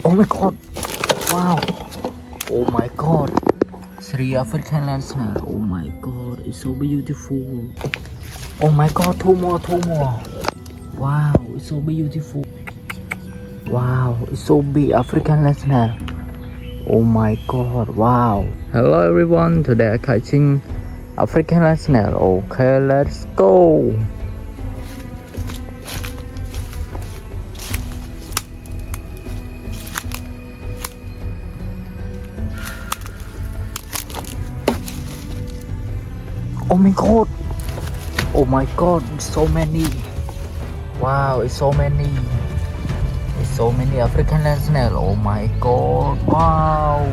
Oh my god. Wow. Oh my god. Three African land snail. Oh my god. It's so beautiful. Oh my god. Two more. Wow. It's so beautiful. Wow. It's so big. African land snail. Oh my god. Wow. Hello everyone. Today I'm catching African land snail. Okay, let's go. Oh my god. Oh my god. So many. Wow. It's so many. It's so many African land snail. Oh my god. Wow.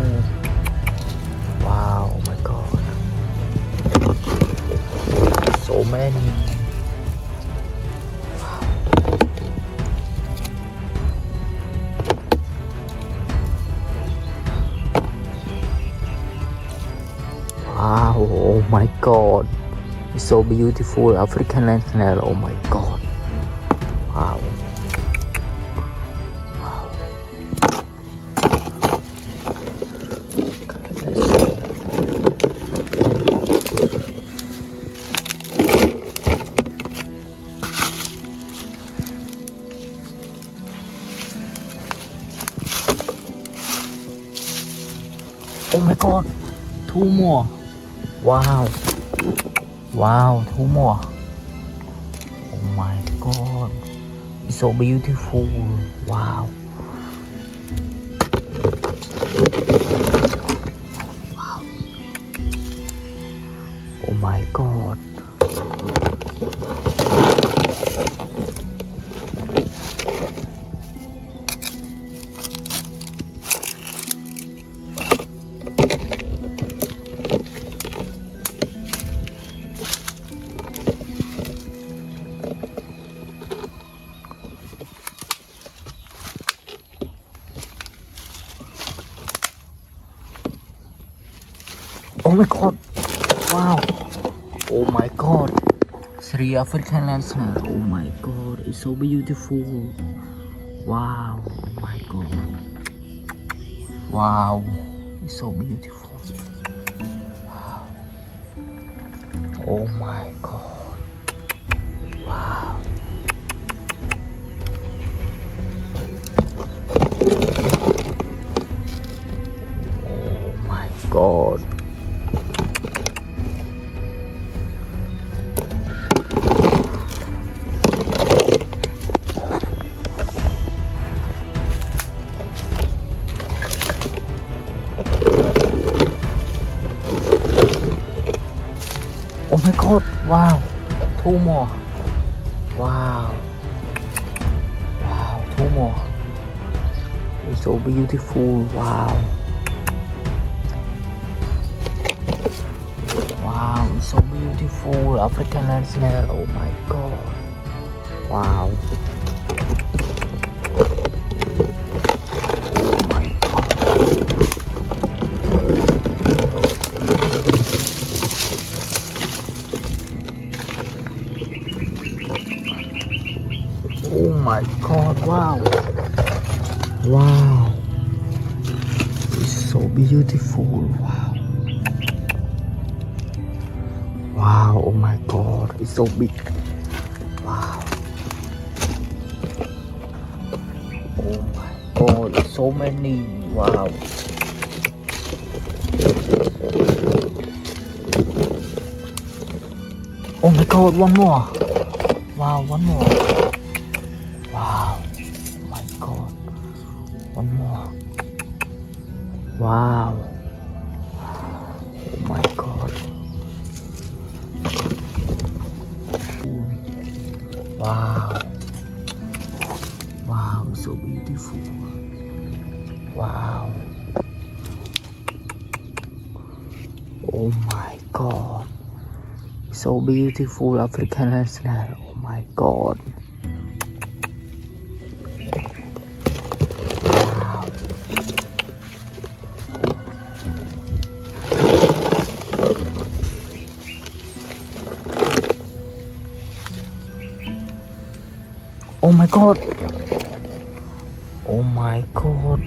Wow. Oh my god. So many. Wow, oh my god. It's so beautiful. African land snail. Oh my god. Wow. Wow. Okay, let's see. Oh my god. Two more. Wow. Wow, two more. Oh my god. It's so beautiful. Wow. Wow. Oh my god. Oh my god. Wow. Oh my god. Three African land snail. Oh my god. It's so beautiful. Wow. Oh my god. Wow. It's so beautiful. Wow. Oh my god. Wow. Oh my god. Oh my god, wow, two more. Wow. Wow, two more. It's so beautiful. Wow. Wow, it's so beautiful. African land snail. Oh my god. Wow. Oh my god. Oh my god, wow. Wow. It's so beautiful. Wow. Wow, oh my god. It's so big. Wow. Oh my god, so many. Wow. Oh my god, one more. Wow, one more. Wow. Oh my god. One more. Wow. Oh my god. Wow. Wow, so beautiful. Wow. Oh my god. So beautiful African land snail. Oh my god. Wow. Oh my god. Oh my my god.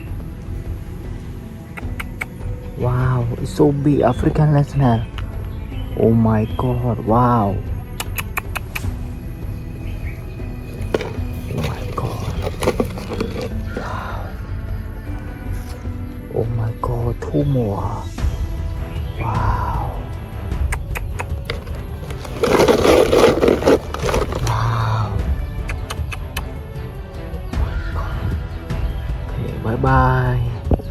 Wow, it's so big. African land snail. Oh my god. Wow. Oh my god. Wow. Oh my god. Two more. Wow.